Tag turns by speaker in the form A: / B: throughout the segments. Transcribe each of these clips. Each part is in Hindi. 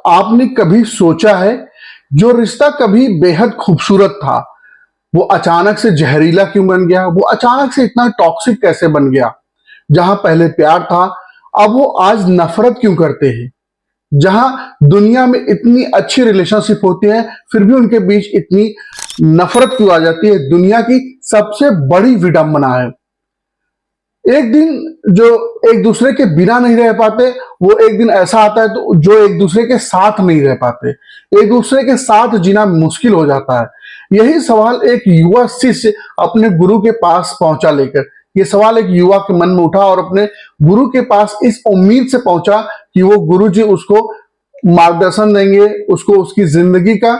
A: आपने कभी सोचा है जो रिश्ता कभी बेहद खूबसूरत था वो अचानक से जहरीला क्यों बन गया? वो अचानक से इतना टॉक्सिक कैसे बन गया? जहां पहले प्यार था अब वो आज नफरत क्यों करते हैं? जहां दुनिया में इतनी अच्छी रिलेशनशिप होती है फिर भी उनके बीच इतनी नफरत क्यों आ जाती है? दुनिया की सबसे बड़ी विडंबना है। एक दिन जो एक दूसरे के बिना नहीं रह पाते, वो एक दिन ऐसा आता है तो जो एक दूसरे के साथ नहीं रह पाते, एक दूसरे के साथ जीना मुश्किल हो जाता है। यही सवाल एक युवा शिष्य अपने गुरु के पास पहुंचा लेकर। ये सवाल एक युवा के मन में उठा और अपने गुरु के पास इस उम्मीद से पहुंचा कि वो गुरु जी उसको मार्गदर्शन देंगे, उसको उसकी जिंदगी का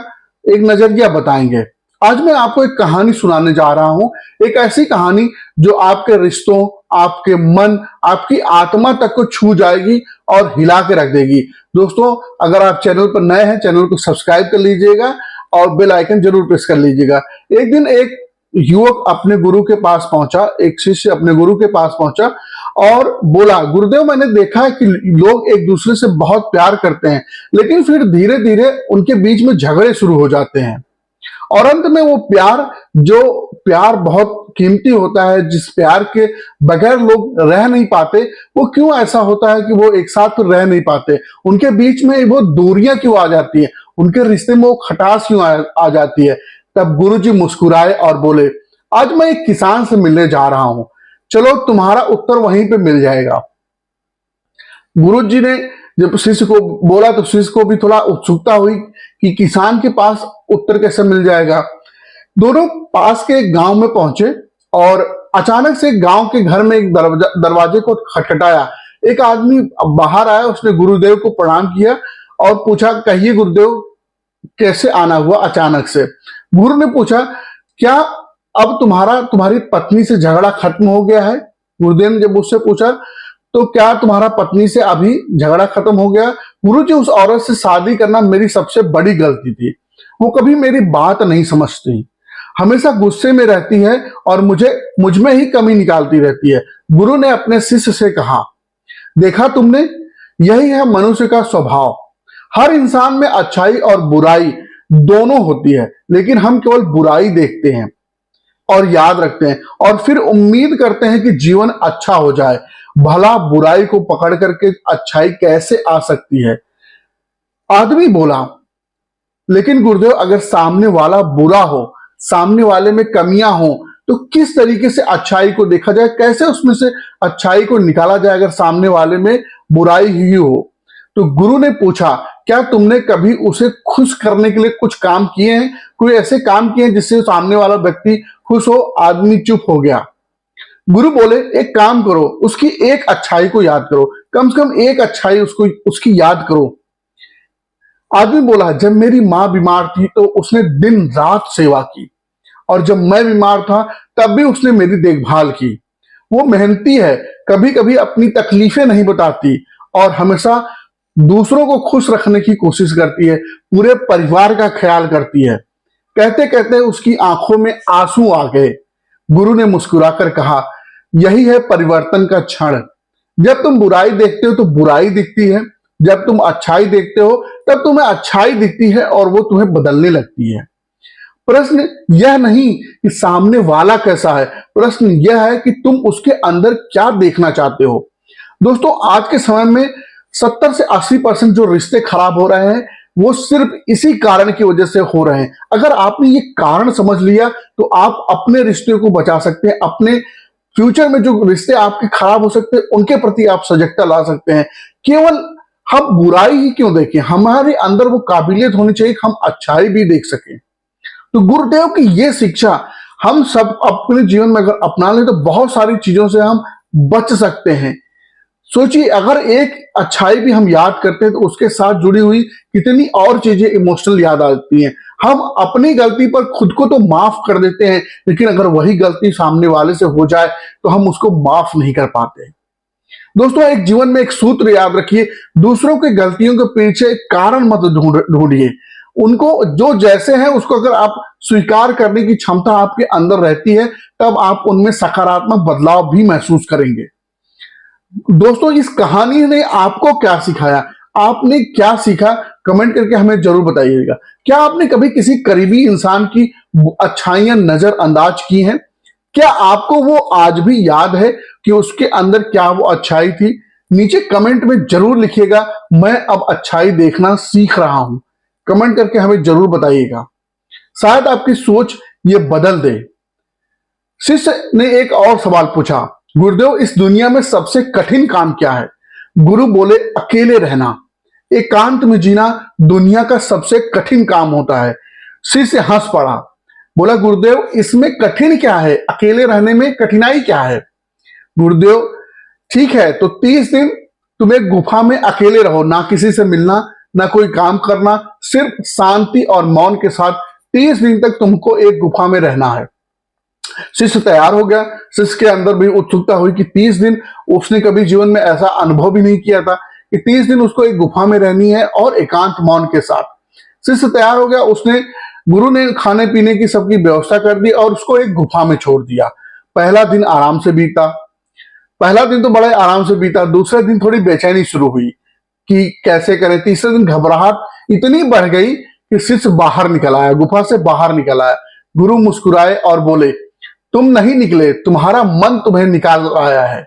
A: एक नजरिया बताएंगे। आज मैं आपको एक कहानी सुनाने जा रहा हूं, एक ऐसी कहानी जो आपके रिश्तों, आपके मन, आपकी आत्मा तक को छू जाएगी और हिला के रख देगी। दोस्तों, अगर आप चैनल पर नए हैं, चैनल को सब्सक्राइब कर लीजिएगा और बेल आइकन जरूर प्रेस कर लीजिएगा। एक दिन एक युवक अपने गुरु के पास पहुंचा, एक शिष्य अपने गुरु के पास पहुंचा और बोला, गुरुदेव, मैंने देखा है कि लोग एक दूसरे से बहुत प्यार करते हैं, लेकिन फिर धीरे धीरे उनके बीच में झगड़े शुरू हो जाते हैं और अंत में वो प्यार, जो प्यार बहुत कीमती होता है, जिस प्यार के बगैर लोग रह नहीं पाते, वो क्यों ऐसा होता है कि वो एक साथ तो रह नहीं पाते? उनके बीच में वो दूरियां क्यों आ जाती है? उनके रिश्ते में वो खटास क्यों आ जाती है? तब गुरुजी मुस्कुराए और बोले, आज मैं एक किसान से मिलने जा रहा हूं, चलो तुम्हारा उत्तर वहीं पे मिल जाएगा। गुरु जी ने जब शिष्य को बोला तो शिष्य को भी थोड़ा उत्सुकता हुई कि किसान के पास उत्तर कैसे मिल जाएगा। दोनों पास के एक गांव में पहुंचे और अचानक से गांव के घर में एक दरवाजे को खटखटाया। एक आदमी बाहर आया, उसने गुरुदेव को प्रणाम किया और पूछा, कहिए गुरुदेव, कैसे आना हुआ अचानक से? गुरु ने पूछा, क्या अब तुम्हारी पत्नी से झगड़ा खत्म हो गया है? गुरुदेव ने जब उससे पूछा तो क्या तुम्हारा पत्नी से अभी झगड़ा खत्म हो गया? गुरुजी, उस औरत से शादी करना मेरी सबसे बड़ी गलती थी। वो कभी मेरी बात नहीं समझती, हमेशा गुस्से में रहती है और मुझ में ही कमी निकालती रहती है। गुरु ने अपने शिष्य से कहा, देखा तुमने, यही है मनुष्य का स्वभाव। हर इंसान में अच्छाई और बुराई दोनों होती है, लेकिन हम केवल बुराई देखते हैं और याद रखते हैं और फिर उम्मीद करते हैं कि जीवन अच्छा हो जाए। भला बुराई को पकड़ करके अच्छाई कैसे आ सकती है? आदमी बोला, लेकिन गुरुदेव, अगर सामने वाला बुरा हो, सामने वाले में कमियां हो, तो किस तरीके से अच्छाई को देखा जाए? कैसे उसमें से अच्छाई को निकाला जाए अगर सामने वाले में बुराई ही हो? तो गुरु ने पूछा, क्या तुमने कभी उसे खुश करने के लिए कुछ काम किए हैं? कोई ऐसे काम किए हैं जिससे सामने वाला व्यक्ति खुश हो? आदमी चुप हो गया। गुरु बोले, एक काम करो, उसकी एक अच्छाई को याद करो, कम से कम एक अच्छाई उसकी याद करो। आदमी बोला, जब मेरी मां बीमार थी तो उसने दिन रात सेवा की और जब मैं बीमार था तब भी उसने मेरी देखभाल की। वो मेहनती है, कभी कभी अपनी तकलीफें नहीं बताती और हमेशा दूसरों को खुश रखने की कोशिश करती है, पूरे परिवार का ख्याल करती है। कहते कहते उसकी आंखों में आंसू आ गए। गुरु ने मुस्कुराकर कहा, यही है परिवर्तन का क्षण। जब तुम बुराई देखते हो तो बुराई दिखती है, जब तुम अच्छाई देखते हो तब तुम्हें अच्छाई दिखती है और वो तुम्हें बदलने लगती है। प्रश्न यह नहीं कि सामने वाला कैसा है, प्रश्न यह है कि तुम उसके अंदर क्या देखना चाहते हो। दोस्तों, आज के समय में 70 से 80% जो रिश्ते खराब हो रहे हैं वो सिर्फ इसी कारण की वजह से हो रहे हैं। अगर आपने ये कारण समझ लिया तो आप अपने रिश्ते को बचा सकते हैं, अपने फ्यूचर में जो रिश्ते आपके खराब हो सकते हैं उनके प्रति आप सजगता ला सकते हैं। केवल हम बुराई ही क्यों देखें, हमारे अंदर वो काबिलियत होनी चाहिए कि हम अच्छाई भी देख सकें। तो गुरुदेव की ये शिक्षा हम सब अपने जीवन में अगर अपना लें तो बहुत सारी चीजों से हम बच सकते हैं। सोचिए, अगर एक अच्छाई भी हम याद करते हैं तो उसके साथ जुड़ी हुई कितनी और चीजें इमोशनल याद आती हैं। हम अपनी गलती पर खुद को तो माफ कर देते हैं, लेकिन अगर वही गलती सामने वाले से हो जाए तो हम उसको माफ नहीं कर पाते। दोस्तों, एक जीवन में एक सूत्र याद रखिए, दूसरों की गलतियों के पीछे कारण मत ढूंढिए, उनको जो जैसे हैं उसको अगर आप स्वीकार करने की क्षमता आपके अंदर रहती है तब आप उनमें सकारात्मक बदलाव भी महसूस करेंगे। दोस्तों, इस कहानी ने आपको क्या सिखाया, आपने क्या सीखा, कमेंट करके हमें जरूर बताइएगा। क्या आपने कभी किसी करीबी इंसान की अच्छाइयां नजरअंदाज की हैं? क्या आपको वो आज भी याद है कि उसके अंदर क्या वो अच्छाई थी? नीचे कमेंट में जरूर लिखिएगा, मैं अब अच्छाई देखना सीख रहा हूं। कमेंट करके हमें जरूर बताइएगा, शायद आपकी सोच ये बदल दे। शिष्य ने एक और सवाल पूछा, गुरुदेव इस दुनिया में सबसे कठिन काम क्या है? गुरु बोले, अकेले रहना, एकांत में जीना दुनिया का सबसे कठिन काम होता है। शिष्य हंस पड़ा, बोला, गुरुदेव इसमें कठिन क्या है? अकेले रहने में कठिनाई क्या है? गुरुदेव, ठीक है तो 30 दिन तुम एक गुफा में अकेले रहो, ना किसी से मिलना, ना कोई काम करना, सिर्फ शांति और मौन के साथ 30 दिन तक तुमको एक गुफा में रहना है। शिष्य तैयार हो गया। शिष्य के अंदर भी उत्सुकता हुई कि 30 दिन, उसने कभी जीवन में ऐसा अनुभव भी नहीं किया था कि 30 दिन उसको एक गुफा में रहनी है और एकांत मौन के साथ। शिष्य तैयार हो गया। उसने, गुरु ने खाने पीने की सबकी व्यवस्था कर दी और उसको एक गुफा में छोड़ दिया। पहला दिन आराम से बीता। पहला दिन तो बड़े आराम से बीता। दूसरे दिन थोड़ी बेचैनी शुरू हुई कि कैसे करें। तीसरे दिन घबराहट इतनी बढ़ गई कि शिष्य बाहर निकल आया, गुफा से बाहर निकल आया। गुरु मुस्कुराए और बोले, तुम नहीं निकले, तुम्हारा मन तुम्हें निकाल आया है।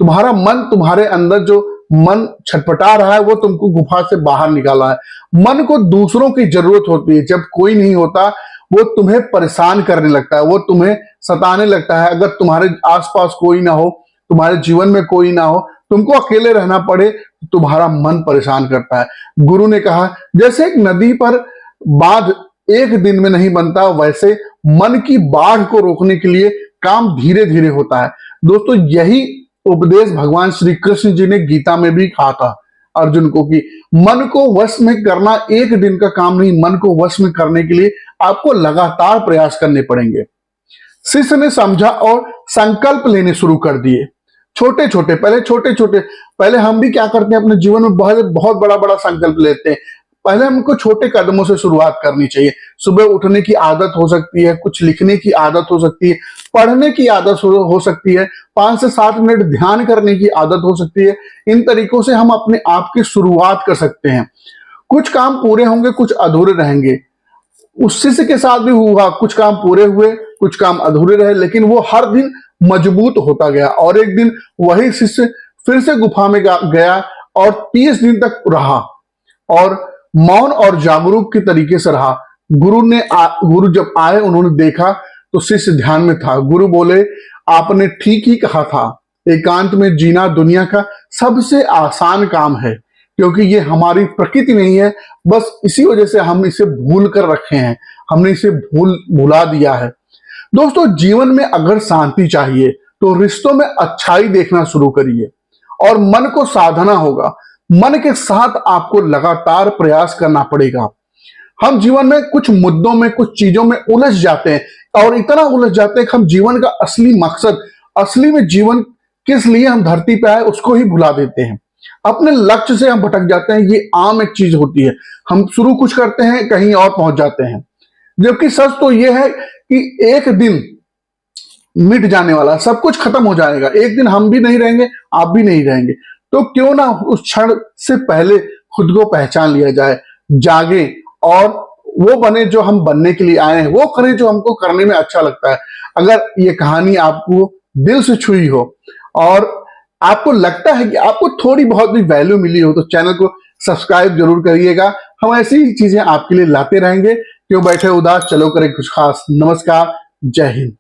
A: तुम्हारा मन, तुम्हारे अंदर जो मन छटपटा रहा है वो तुमको गुफा से बाहर निकाला है। मन को दूसरों की जरूरत होती है। जब कोई नहीं होता वो तुम्हें परेशान करने लगता है, वो तुम्हें सताने लगता है। अगर तुम्हारे आसपास कोई ना हो, तुम्हारे जीवन में कोई ना हो, तुमको अकेले रहना पड़े, तो तुम्हारा मन परेशान करता है। गुरु ने कहा, जैसे एक नदी पर बांध एक दिन में नहीं बनता, वैसे मन की बाढ़ को रोकने के लिए काम धीरे धीरे होता है। दोस्तों, यही उपदेश भगवान श्री कृष्ण जी ने गीता में भी कहा था अर्जुन को कि मन को वश में करना एक दिन का काम नहीं, मन को वश में करने के लिए आपको लगातार प्रयास करने पड़ेंगे। शिष्य ने समझा और संकल्प लेने शुरू कर दिए। छोटे छोटे, पहले हम भी क्या करते हैं अपने जीवन में, बहुत बहुत बड़ा बड़ा संकल्प लेते हैं। पहले हमको छोटे कदमों से शुरुआत करनी चाहिए। सुबह उठने की आदत हो सकती है, कुछ लिखने की आदत हो सकती है, पढ़ने की आदत हो सकती है, 5 से 7 मिनट ध्यान करने की आदत हो सकती है। इन तरीकों से हम अपने आप की शुरुआत कर सकते हैं। कुछ काम पूरे होंगे, कुछ अधूरे रहेंगे। उस शिष्य के साथ भी हुआ, कुछ काम पूरे हुए, कुछ काम अधूरे रहे, लेकिन वो हर दिन मजबूत होता गया। और एक दिन वही शिष्य फिर से गुफा में गया और 30 दिन तक रहा और मौन और जागरूक के तरीके से रहा। गुरु जब आए, उन्होंने देखा तो शिष्य ध्यान में था। गुरु बोले, आपने ठीक ही कहा था, एकांत में जीना दुनिया का सबसे आसान काम है, क्योंकि ये हमारी प्रकृति नहीं है। बस इसी वजह से हम इसे भूल कर रखे हैं, हमने इसे भुला दिया है। दोस्तों, जीवन में अगर शांति चाहिए तो रिश्तों में अच्छाई देखना शुरू करिए और मन को साधना होगा। मन के साथ आपको लगातार प्रयास करना पड़ेगा। हम जीवन में कुछ मुद्दों में, कुछ चीजों में उलझ जाते हैं और इतना उलझ जाते हैं कि हम जीवन का असली मकसद, असली में जीवन किस लिए हम धरती पे आए उसको ही भुला देते हैं। अपने लक्ष्य से हम भटक जाते हैं। ये आम एक चीज होती है। हम शुरू कुछ करते हैं, कहीं और पहुंच जाते हैं। जबकि सच तो यह है कि एक दिन मिट जाने वाला, सब कुछ खत्म हो जाएगा। एक दिन हम भी नहीं रहेंगे, आप भी नहीं रहेंगे। तो क्यों ना उस क्षण से पहले खुद को पहचान लिया जाए, जागे और वो बने जो हम बनने के लिए आए हैं, वो करें जो हमको करने में अच्छा लगता है। अगर ये कहानी आपको दिल से छुई हो और आपको लगता है कि आपको थोड़ी बहुत भी वैल्यू मिली हो, तो चैनल को सब्सक्राइब जरूर करिएगा। हम ऐसी ही चीजें आपके लिए लाते रहेंगे। क्यों बैठे उदास, चलो करें कुछ खास। नमस्कार, जय हिंद।